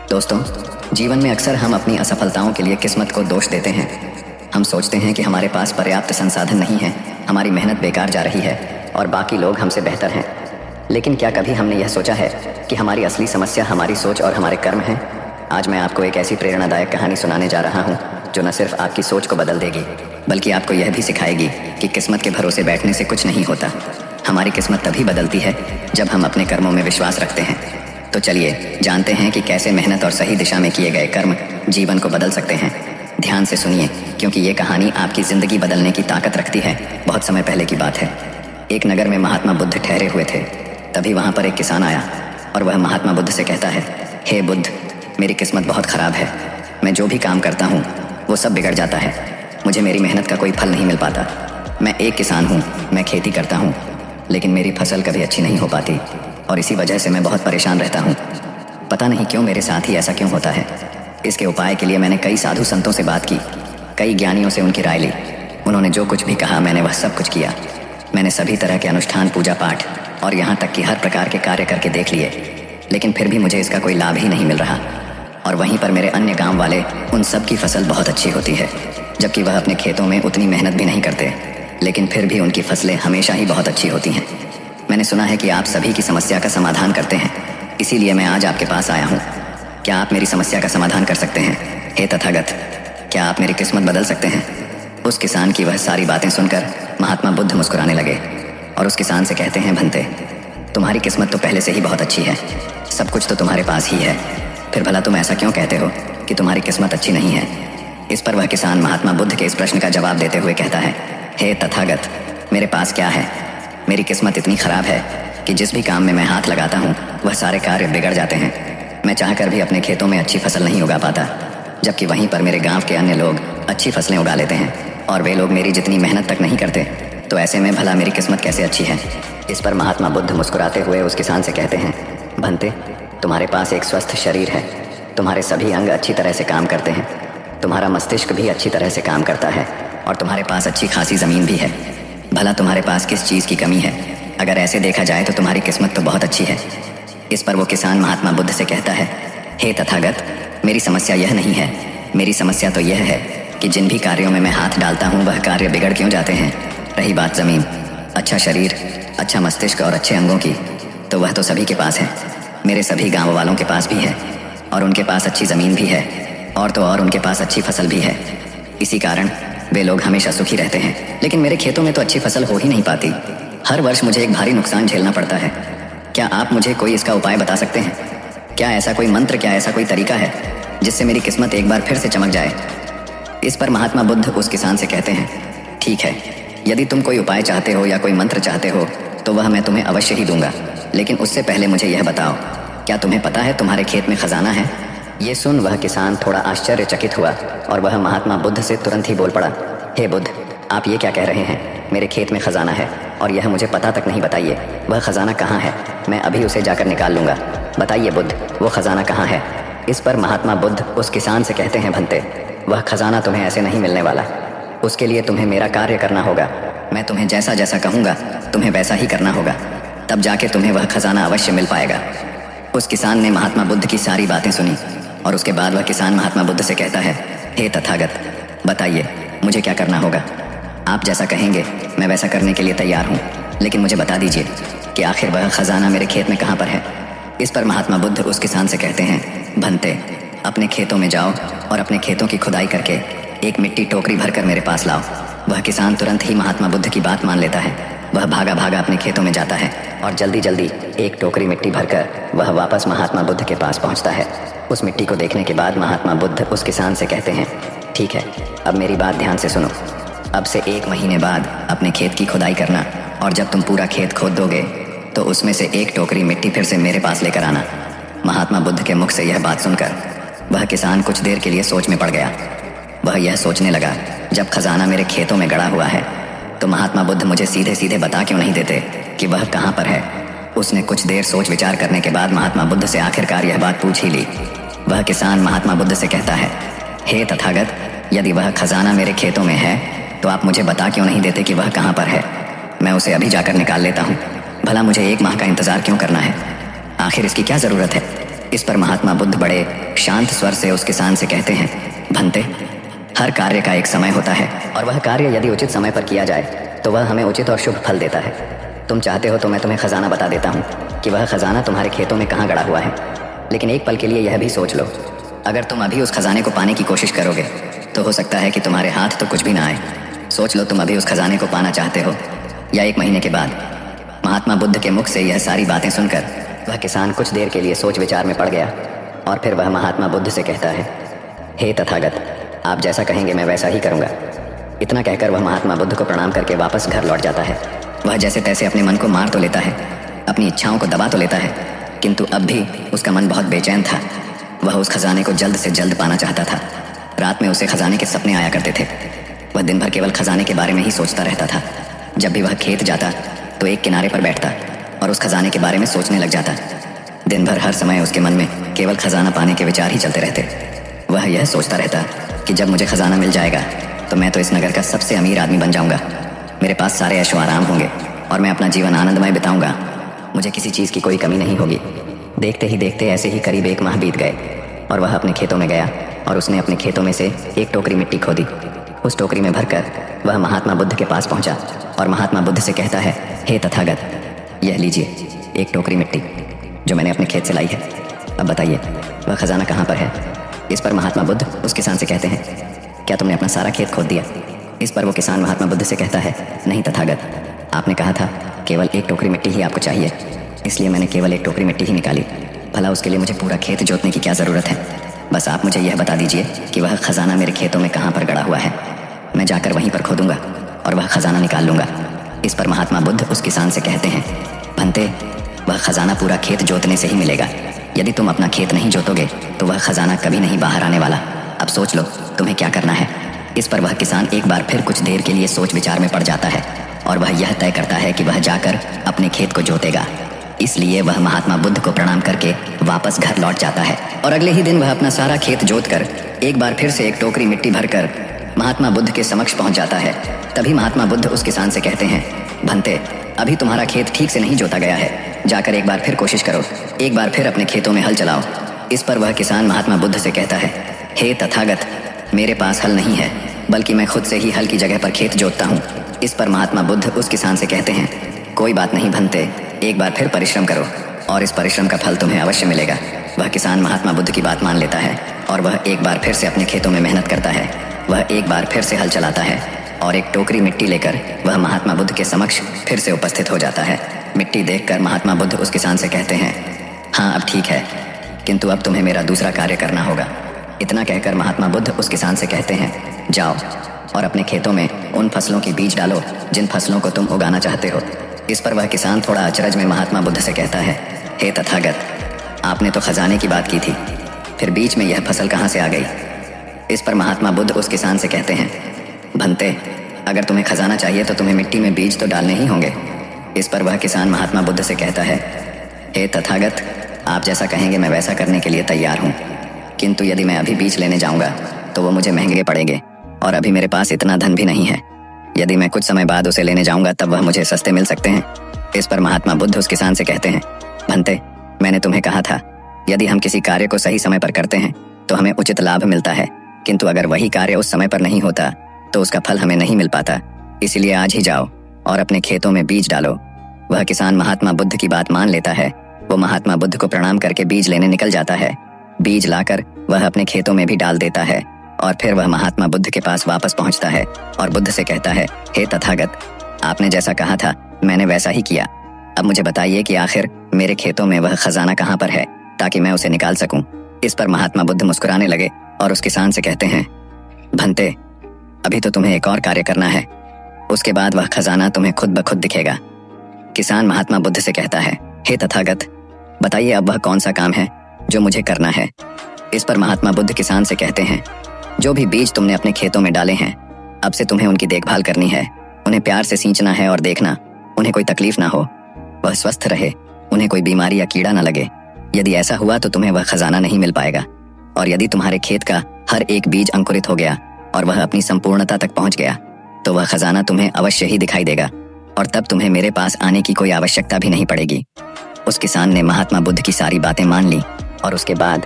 दोस्तों, जीवन में अक्सर हम अपनी असफलताओं के लिए किस्मत को दोष देते हैं। हम सोचते हैं कि हमारे पास पर्याप्त संसाधन नहीं है, हमारी मेहनत बेकार जा रही है और बाकी लोग हमसे बेहतर हैं। लेकिन क्या कभी हमने यह सोचा है कि हमारी असली समस्या हमारी सोच और हमारे कर्म हैं? आज मैं आपको एक ऐसी प्रेरणादायक कहानी सुनाने जा रहा हूँ जो न सिर्फ आपकी सोच को बदल देगी, बल्कि आपको यह भी सिखाएगी कि किस्मत के भरोसे बैठने से कुछ नहीं होता। हमारी किस्मत तभी बदलती है जब हम अपने कर्मों में विश्वास रखते हैं। तो चलिए जानते हैं कि कैसे मेहनत और सही दिशा में किए गए कर्म जीवन को बदल सकते हैं। ध्यान से सुनिए, क्योंकि ये कहानी आपकी जिंदगी बदलने की ताकत रखती है। बहुत समय पहले की बात है। एक नगर में महात्मा बुद्ध ठहरे हुए थे। तभी वहाँ पर एक किसान आया और वह महात्मा बुद्ध से कहता है, हे बुद्ध, मेरी किस्मत बहुत खराब है। मैं जो भी काम करता हूँ वो सब बिगड़ जाता है। मुझे मेरी मेहनत का कोई फल नहीं मिल पाता। मैं एक किसान हूँ, मैं खेती करता हूँ, लेकिन मेरी फसल कभी अच्छी नहीं हो पाती और इसी वजह से मैं बहुत परेशान रहता हूँ। पता नहीं क्यों मेरे साथ ही ऐसा क्यों होता है। इसके उपाय के लिए मैंने कई साधु संतों से बात की, कई ज्ञानियों से उनकी राय ली। उन्होंने जो कुछ भी कहा मैंने वह सब कुछ किया। मैंने सभी तरह के अनुष्ठान, पूजा पाठ और यहाँ तक कि हर प्रकार के कार्य करके देख लिए, लेकिन फिर भी मुझे इसका कोई लाभ ही नहीं मिल रहा। और वहीं पर मेरे अन्य गाँव वाले, उन सब की फसल बहुत अच्छी होती है, जबकि वह अपने खेतों में उतनी मेहनत भी नहीं करते, लेकिन फिर भी उनकी फसलें हमेशा ही बहुत अच्छी होती हैं। मैंने सुना है कि आप सभी की समस्या का समाधान करते हैं, इसीलिए मैं आज आपके पास आया हूँ। क्या आप मेरी समस्या का समाधान कर सकते हैं? हे तथागत, क्या आप मेरी किस्मत बदल सकते हैं? उस किसान की वह सारी बातें सुनकर महात्मा बुद्ध मुस्कुराने लगे और उस किसान से कहते हैं, भंते, तुम्हारी किस्मत तो पहले से ही बहुत अच्छी है, सब कुछ तो तुम्हारे पास ही है, फिर भला तुम ऐसा क्यों कहते हो कि तुम्हारी किस्मत अच्छी नहीं है? इस पर वह किसान महात्मा बुद्ध के इस प्रश्न का जवाब देते हुए कहता है, हे तथागत, मेरे पास क्या है? मेरी किस्मत इतनी खराब है कि जिस भी काम में मैं हाथ लगाता हूँ वह सारे कार्य बिगड़ जाते हैं। मैं चाहकर भी अपने खेतों में अच्छी फसल नहीं उगा पाता, जबकि वहीं पर मेरे गांव के अन्य लोग अच्छी फसलें उगा लेते हैं और वे लोग मेरी जितनी मेहनत तक नहीं करते। तो ऐसे में भला मेरी किस्मत कैसे अच्छी है? इस पर महात्मा बुद्ध मुस्कुराते हुए उस किसान से कहते हैं, भंते, तुम्हारे पास एक स्वस्थ शरीर है, तुम्हारे सभी अंग अच्छी तरह से काम करते हैं, तुम्हारा मस्तिष्क भी अच्छी तरह से काम करता है और तुम्हारे पास अच्छी खासी ज़मीन भी है। भला तुम्हारे पास किस चीज़ की कमी है? अगर ऐसे देखा जाए तो तुम्हारी किस्मत तो बहुत अच्छी है। इस पर वो किसान महात्मा बुद्ध से कहता है, हे तथागत, मेरी समस्या यह नहीं है। मेरी समस्या तो यह है कि जिन भी कार्यों में मैं हाथ डालता हूँ वह कार्य बिगड़ क्यों जाते हैं। रही बात ज़मीन, अच्छा शरीर, अच्छा मस्तिष्क और अच्छे अंगों की, तो वह तो सभी के पास है। मेरे सभी गाँव वालों के पास भी है और उनके पास अच्छी ज़मीन भी है और तो और उनके पास अच्छी फसल भी है। इसी कारण वे लोग हमेशा सुखी रहते हैं। लेकिन मेरे खेतों में तो अच्छी फसल हो ही नहीं पाती। हर वर्ष मुझे एक भारी नुकसान झेलना पड़ता है। क्या आप मुझे कोई इसका उपाय बता सकते हैं? क्या ऐसा कोई मंत्र, क्या ऐसा कोई तरीका है जिससे मेरी किस्मत एक बार फिर से चमक जाए? इस पर महात्मा बुद्ध उस किसान से कहते हैं, ठीक है, यदि तुम कोई उपाय चाहते हो या कोई मंत्र चाहते हो तो वह मैं तुम्हें अवश्य ही दूंगा, लेकिन उससे पहले मुझे यह बताओ, क्या तुम्हें पता है तुम्हारे खेत में खजाना है? ये सुन वह किसान थोड़ा आश्चर्यचकित हुआ और वह महात्मा बुद्ध से तुरंत ही बोल पड़ा, हे बुद्ध, आप ये क्या कह रहे हैं? मेरे खेत में खजाना है और यह मुझे पता तक नहीं। बताइए वह खजाना कहाँ है, मैं अभी उसे जाकर निकाल लूँगा। बताइए बुद्ध, वो खजाना कहाँ है? इस पर महात्मा बुद्ध उस किसान से कहते हैं, भंते, वह खजाना तुम्हें ऐसे नहीं मिलने वाला। उसके लिए तुम्हें मेरा कार्य करना होगा। मैं तुम्हें जैसा जैसा कहूँगा तुम्हें वैसा ही करना होगा, तब जाके तुम्हें वह खजाना अवश्य मिल पाएगा। उस किसान ने महात्मा बुद्ध की सारी बातें सुनी और उसके बाद वह किसान महात्मा बुद्ध से कहता है, हे तथागत, बताइए मुझे क्या करना होगा? आप जैसा कहेंगे मैं वैसा करने के लिए तैयार हूँ, लेकिन मुझे बता दीजिए कि आखिर वह खजाना मेरे खेत में कहाँ पर है? इस पर महात्मा बुद्ध उस किसान से कहते हैं, भंते, अपने खेतों में जाओ और अपने खेतों की खुदाई करके एक मिट्टी टोकरी भरकर मेरे पास लाओ। वह किसान तुरंत ही महात्मा बुद्ध की बात मान लेता है। वह भागा भागा अपने खेतों में जाता है और जल्दी जल्दी एक टोकरी मिट्टी भरकर वह वापस महात्मा बुद्ध के पास पहुँचता है। उस मिट्टी को देखने के बाद महात्मा बुद्ध उस किसान से कहते हैं, ठीक है, अब मेरी बात ध्यान से सुनो। अब से 1 महीने बाद अपने खेत की खुदाई करना और जब तुम पूरा खेत खोद दोगे तो उसमें से एक टोकरी मिट्टी फिर से मेरे पास लेकर आना। महात्मा बुद्ध के मुख से यह बात सुनकर वह किसान कुछ देर के लिए सोच में पड़ गया। वह यह सोचने लगा, जब खजाना मेरे खेतों में गड़ा हुआ है तो महात्मा बुद्ध मुझे सीधे सीधे बता क्यों नहीं देते कि वह कहाँ पर है? उसने कुछ देर सोच विचार करने के बाद महात्मा बुद्ध से आखिरकार यह बात पूछ ही ली। वह किसान महात्मा बुद्ध से कहता है, हे तथागत, यदि वह खजाना मेरे खेतों में है तो आप मुझे बता क्यों नहीं देते कि वह कहाँ पर है? मैं उसे अभी जाकर निकाल लेता हूँ। भला मुझे 1 माह का इंतज़ार क्यों करना है? आखिर इसकी क्या ज़रूरत है? इस पर महात्मा बुद्ध बड़े शांत स्वर से उस किसान से कहते हैं, भंते, हर कार्य का एक समय होता है और वह कार्य यदि उचित समय पर किया जाए तो वह हमें उचित और शुभ फल देता है। तुम चाहते हो तो मैं तुम्हें खजाना बता देता हूँ कि वह खजाना तुम्हारे खेतों में कहाँ गड़ा हुआ है। लेकिन एक पल के लिए यह भी सोच लो, अगर तुम अभी उस खजाने को पाने की कोशिश करोगे तो हो सकता है कि तुम्हारे हाथ तो कुछ भी ना आए। सोच लो, तुम अभी उस खजाने को पाना चाहते हो या 1 महीने के बाद। महात्मा बुद्ध के मुख से यह सारी बातें सुनकर वह किसान कुछ देर के लिए सोच विचार में पड़ गया और फिर वह महात्मा बुद्ध से कहता है, हे तथागत, आप जैसा कहेंगे मैं वैसा ही करूँगा। इतना कहकर वह महात्मा बुद्ध को प्रणाम करके वापस घर लौट जाता है। वह जैसे तैसे अपने मन को मार तो लेता है, अपनी इच्छाओं को दबा तो लेता है, किंतु अब भी उसका मन बहुत बेचैन था। वह उस खजाने को जल्द से जल्द पाना चाहता था। रात में उसे खजाने के सपने आया करते थे। वह दिन भर केवल खजाने के बारे में ही सोचता रहता था। जब भी वह खेत जाता तो एक किनारे पर बैठता और उस खजाने के बारे में सोचने लग जाता। दिन भर हर समय उसके मन में केवल खजाना पाने के विचार ही चलते रहते। वह यह सोचता रहता कि जब मुझे खजाना मिल जाएगा तो मैं तो इस नगर का सबसे अमीर आदमी बन जाऊंगा। मेरे पास सारे ऐशो आराम होंगे और मैं अपना जीवन आनंदमय बिताऊंगा। मुझे किसी चीज़ की कोई कमी नहीं होगी। देखते ही देखते ऐसे ही करीब 1 माह बीत गए और वह अपने खेतों में गया और उसने अपने खेतों में से एक टोकरी मिट्टी खोदी। उस टोकरी में भरकर वह महात्मा बुद्ध के पास पहुंचा और महात्मा बुद्ध से कहता है, हे तथागत, यह लीजिए एक टोकरी मिट्टी जो मैंने अपने खेत से लाई है। अब बताइए वह खजाना कहाँ पर है। इस पर महात्मा बुद्ध उस किसान से कहते हैं, क्या तुमने अपना सारा खेत खोद दिया। इस पर वो किसान महात्मा बुद्ध से कहता है, नहीं तथागत, आपने कहा था केवल एक टोकरी मिट्टी ही आपको चाहिए, इसलिए मैंने केवल एक टोकरी मिट्टी ही निकाली। भला उसके लिए मुझे पूरा खेत जोतने की क्या ज़रूरत है। बस आप मुझे यह बता दीजिए कि वह खजाना मेरे खेतों में कहाँ पर गड़ा हुआ है। मैं जाकर वहीं पर खोदूंगा और वह खजाना निकाल लूंगा। इस पर महात्मा बुद्ध उस किसान से कहते हैं, भंते, वह खजाना पूरा खेत जोतने से ही मिलेगा। यदि तुम अपना खेत नहीं जोतोगे तो वह खजाना कभी नहीं बाहर आने वाला। अब सोच लो तुम्हें क्या करना है। इस पर वह किसान एक बार फिर कुछ देर के लिए सोच विचार में पड़ जाता है और वह यह तय करता है कि वह जाकर अपने खेत को जोतेगा। इसलिए वह महात्मा बुद्ध को प्रणाम करके वापस घर लौट जाता है और अगले ही दिन वह अपना सारा खेत जोत कर एक बार फिर से एक टोकरी मिट्टी भरकर महात्मा बुद्ध के समक्ष पहुंच जाता है। तभी महात्मा बुद्ध उस किसान से कहते हैं, भंते, अभी तुम्हारा खेत ठीक से नहीं जोता गया है। जाकर एक बार फिर कोशिश करो, एक बार फिर अपने खेतों में हल चलाओ। इस पर वह किसान महात्मा बुद्ध से कहता है, हे तथागत, मेरे पास हल नहीं है, बल्कि मैं खुद से ही हल की जगह पर खेत जोतता हूँ। इस पर महात्मा बुद्ध उस किसान से कहते हैं, कोई बात नहीं भंते, एक बार फिर परिश्रम करो और इस परिश्रम का फल तुम्हें अवश्य मिलेगा। वह किसान महात्मा बुद्ध की बात मान लेता है और वह एक बार फिर से अपने खेतों में मेहनत करता है। वह एक बार फिर से हल चलाता है और एक टोकरी मिट्टी लेकर वह महात्मा बुद्ध के समक्ष फिर से उपस्थित हो जाता है। मिट्टी देखकर महात्मा बुद्ध उस किसान से कहते हैं, हाँ अब ठीक है, किंतु अब तुम्हें मेरा दूसरा कार्य करना होगा। इतना कहकर महात्मा बुद्ध उस किसान से कहते हैं, जाओ और अपने खेतों में उन फसलों की बीज डालो जिन फसलों को तुम उगाना चाहते हो। इस पर वह किसान थोड़ा अचरज में महात्मा बुद्ध से कहता है, हे तथागत, आपने तो खजाने की बात की थी, फिर बीच में यह फसल कहाँ से आ गई। इस पर महात्मा बुद्ध उस किसान से कहते हैं, भंते, अगर तुम्हें खजाना चाहिए तो तुम्हें मिट्टी में बीज तो डालने ही होंगे। इस पर वह किसान महात्मा बुद्ध से कहता है, हे तथागत, आप जैसा कहेंगे मैं वैसा करने के लिए तैयार हूँ, किंतु यदि मैं अभी बीज लेने जाऊँगा तो वो मुझे महंगे पड़ेंगे और अभी मेरे पास इतना धन भी नहीं है। यदि मैं कुछ समय बाद उसे लेने जाऊँगा तब वह मुझे सस्ते मिल सकते हैं। इस पर महात्मा बुद्ध उस किसान से कहते हैं, भंते, मैंने तुम्हें कहा था यदि हम किसी कार्य को सही समय पर करते हैं तो हमें उचित लाभ मिलता है, किंतु अगर वही कार्य उस समय पर नहीं होता तो उसका फल हमें नहीं मिल पाता। इसीलिए आज ही जाओ और अपने खेतों में बीज डालो। वह किसान महात्मा बुद्ध की बात मान लेता है। वो महात्मा बुद्ध को प्रणाम करके बीज लेने निकल जाता है। बीज लाकर वह अपने खेतों में भी डाल देता है और फिर वह महात्मा बुद्ध के पास वापस पहुंचता है और बुद्ध से कहता है, हे तथागत, आपने जैसा कहा था मैंने वैसा ही किया। अब मुझे बताइए कि आखिर मेरे खेतों में वह खजाना कहाँ पर है ताकि मैं उसे निकाल सकूं। इस पर महात्मा बुद्ध मुस्कुराने लगे और उस किसान से कहते हैं, भंते, अभी तो तुम्हें एक और कार्य करना है, उसके बाद वह खजाना तुम्हें खुद ब खुद दिखेगा। किसान महात्मा बुद्ध से कहता है, हे तथागत, बताइए अब वह कौन सा काम है जो मुझे करना है। इस पर महात्मा बुद्ध किसान से कहते हैं, जो भी बीज तुमने अपने खेतों में डाले हैं अब से तुम्हें उनकी देखभाल करनी है। उन्हें प्यार से सींचना है और देखना उन्हें कोई तकलीफ ना हो, वह स्वस्थ रहे, उन्हें कोई बीमारी या कीड़ा ना लगे। यदि ऐसा हुआ तो तुम्हें वह खजाना नहीं मिल पाएगा। और यदि तुम्हारे खेत का हर एक बीज अंकुरित हो गया और वह अपनी संपूर्णता तक पहुंच गया तो वह खजाना तुम्हें अवश्य ही दिखाई देगा और तब तुम्हें मेरे पास आने की कोई आवश्यकता भी नहीं पड़ेगी। उस किसान ने महात्मा बुद्ध की सारी बातें मान ली और उसके बाद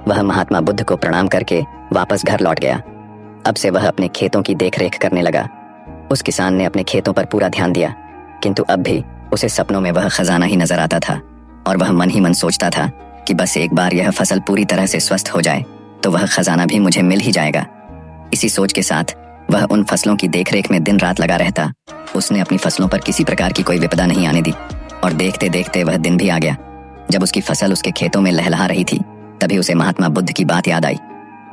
वह महात्मा बुद्ध को प्रणाम करके वापस घर लौट गया। अब से वह अपने खेतों की देखरेख करने लगा। उस किसान ने अपने खेतों पर पूरा ध्यान दिया, किंतु अब भी उसे सपनों में वह खजाना ही नजर आता था और वह मन ही मन सोचता था कि बस एक बार यह फसल पूरी तरह से स्वस्थ हो जाए तो वह खजाना भी मुझे मिल ही जाएगा। इसी सोच के साथ वह उन फसलों की देखरेख में दिन रात लगा रहता। उसने अपनी फसलों पर किसी प्रकार की कोई विपदा नहीं आने दी और देखते देखते वह दिन भी आ गया। जब उसकी फसल उसके खेतों में लहलहा रही थी तभी उसे महात्मा बुद्ध की बात याद आई।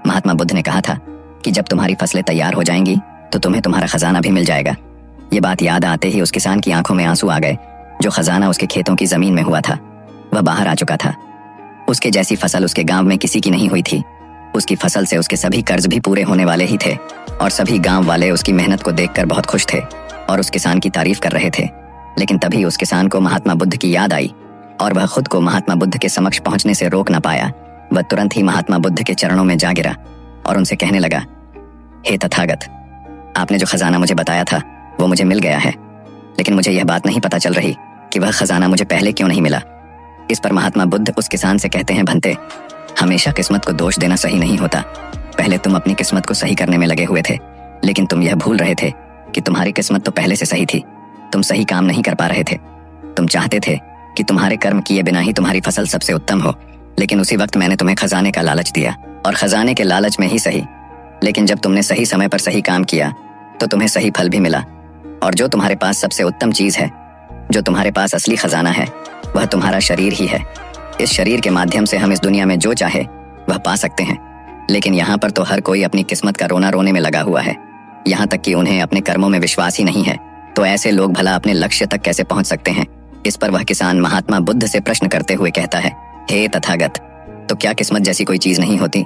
महात्मा बुद्ध ने कहा था कि जब तुम्हारी फसलें तैयार हो जाएंगी तो तुम्हें तुम्हारा खजाना भी मिल जाएगा। ये बात याद आते ही उस किसान की आंखों में आंसू आ गए। जो खजाना उसके खेतों की जमीन में हुआ था वह बाहर आ चुका था। उसके जैसी फसल उसके गांव में किसी की नहीं हुई थी। उसकी फसल से उसके सभी कर्ज भी पूरे होने वाले ही थे और सभी गांव वाले उसकी मेहनत को देखकर बहुत खुश थे और उस किसान की तारीफ कर रहे थे। लेकिन तभी उस किसान को महात्मा बुद्ध की याद आई और वह खुद को महात्मा बुद्ध के समक्ष पहुंचने से रोक न पाया। वह तुरंत ही महात्मा बुद्ध के चरणों में जा गिरा और उनसे कहने लगा, हे तथागत, आपने जो खजाना मुझे बताया था वो मुझे मिल गया है, लेकिन मुझे यह बात नहीं पता चल रही कि वह खजाना मुझे पहले क्यों नहीं मिला। इस पर महात्मा बुद्ध उस किसान से कहते हैं, भंते, हमेशा किस्मत को दोष देना सही नहीं होता। पहले तुम अपनी किस्मत को सही करने में लगे हुए थे, लेकिन तुम यह भूल रहे थे कि तुम्हारी किस्मत तो पहले से सही थी। तुम सही काम नहीं कर पा रहे थे। तुम चाहते थे कि तुम्हारे कर्म किए बिना ही तुम्हारी फसल सबसे उत्तम हो, लेकिन उसी वक्त मैंने तुम्हें खजाने का लालच दिया और खजाने के लालच में ही सही, लेकिन जब तुमने सही समय पर सही काम किया तो तुम्हें सही फल भी मिला। और जो तुम्हारे पास सबसे उत्तम चीज है, जो तुम्हारे पास असली खजाना है, वह तुम्हारा शरीर ही है। इस शरीर के माध्यम से हम इस दुनिया में जो चाहे वह पा सकते हैं, लेकिन यहाँ पर तो हर कोई अपनी किस्मत का रोना रोने में लगा हुआ है, यहाँ तक कि उन्हें अपने कर्मों में विश्वास ही नहीं है। तो ऐसे लोग भला अपने लक्ष्य तक कैसे पहुंच सकते हैं। इस पर वह किसान महात्मा बुद्ध से प्रश्न करते हुए कहता है, हे तथागत, तो क्या किस्मत जैसी कोई चीज नहीं होती।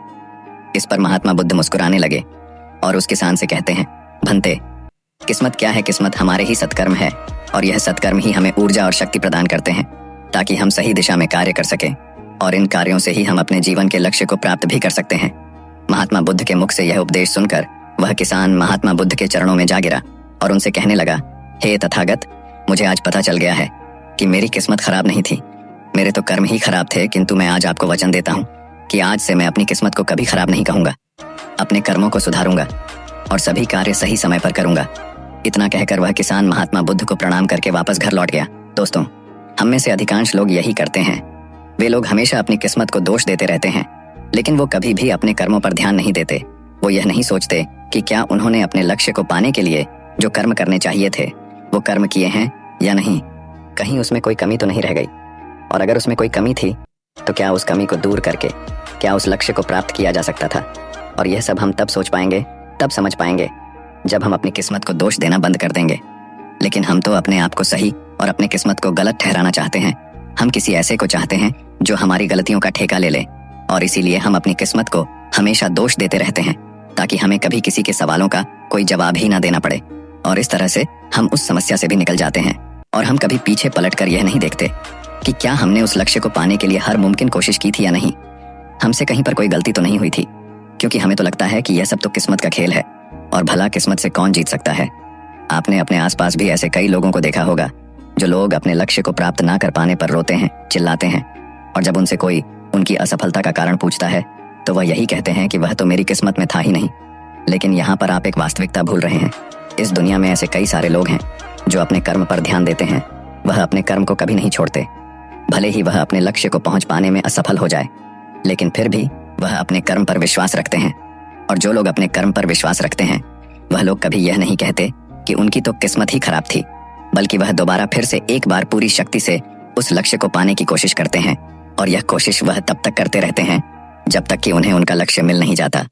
इस पर महात्मा बुद्ध मुस्कुराने लगे और उस किसान से कहते हैं, भंते, किस्मत क्या है। किस्मत हमारे ही सत्कर्म है और यह सत्कर्म ही हमें ऊर्जा और शक्ति प्रदान करते हैं ताकि हम सही दिशा में कार्य कर सकें और इन कार्यों से ही हम अपने जीवन के लक्ष्य को प्राप्त भी कर सकते हैं। महात्मा बुद्ध के मुख से यह उपदेश सुनकर वह किसान महात्मा बुद्ध के चरणों में जा गिरा और उनसे कहने लगा, हे तथागत, मुझे आज पता चल गया है कि मेरी किस्मत खराब नहीं थी, मेरे तो कर्म ही खराब थे, किंतु मैं आज आपको वचन देता हूँ कि आज से मैं अपनी किस्मत को कभी खराब नहीं कहूंगा, अपने कर्मों को सुधारूंगा और सभी कार्य सही समय पर करूंगा। इतना कहकर वह किसान महात्मा बुद्ध को प्रणाम करके वापस घर लौट गया। दोस्तों, हम में से अधिकांश लोग यही करते हैं। वे लोग हमेशा अपनी किस्मत को दोष देते रहते हैं, लेकिन वो कभी भी अपने कर्मों पर ध्यान नहीं देते। वो यह नहीं सोचते कि क्या उन्होंने अपने लक्ष्य को पाने के लिए जो कर्म करने चाहिए थे वो कर्म किए हैं या नहीं, कहीं उसमें कोई कमी तो नहीं रह गई, और अगर उसमें कोई कमी थी तो क्या उस कमी को दूर करके क्या उस लक्ष्य को प्राप्त किया जा सकता था। और यह सब हम तब सोच पाएंगे, तब समझ पाएंगे जब हम अपनी किस्मत को दोष देना बंद कर देंगे। लेकिन हम तो अपने आप को सही और अपने किस्मत को गलत ठहराना चाहते हैं। हम किसी ऐसे को चाहते हैं जो हमारी गलतियों का ठेका ले ले, और इसीलिए हम अपनी किस्मत को हमेशा दोष देते रहते हैं ताकि हमें कभी किसी के सवालों का कोई जवाब ही ना देना पड़े। और इस तरह से हम उस समस्या से भी निकल जाते हैं और हम कभी पीछे पलटकर यह नहीं देखते कि क्या हमने उस लक्ष्य को पाने के लिए हर मुमकिन कोशिश की थी या नहीं। हमसे कहीं पर कोई गलती तो नहीं हुई थी, क्योंकि हमें तो लगता है कि यह सब तो किस्मत का खेल है और भला किस्मत से कौन जीत सकता है। आपने अपने आसपास भी ऐसे कई लोगों को देखा होगा जो लोग अपने लक्ष्य को प्राप्त ना कर पाने पर रोते हैं, चिल्लाते हैं, और जब उनसे कोई उनकी असफलता का कारण पूछता है तो वह यही कहते हैं कि वह तो मेरी किस्मत में था ही नहीं। लेकिन यहाँ पर आप एक वास्तविकता भूल रहे हैं। इस दुनिया में ऐसे कई सारे लोग हैं जो अपने कर्म पर ध्यान देते हैं। वह अपने कर्म को कभी नहीं छोड़ते, भले ही वह अपने लक्ष्य को पहुंच पाने में असफल हो जाए, लेकिन फिर भी वह अपने कर्म पर विश्वास रखते हैं। और जो लोग अपने कर्म पर विश्वास रखते हैं वह लोग कभी यह नहीं कहते कि उनकी तो किस्मत ही खराब थी, बल्कि वह दोबारा फिर से एक बार पूरी शक्ति से उस लक्ष्य को पाने की कोशिश करते हैं। और यह कोशिश वह तब तक करते रहते हैं जब तक कि उन्हें उनका लक्ष्य मिल नहीं जाता।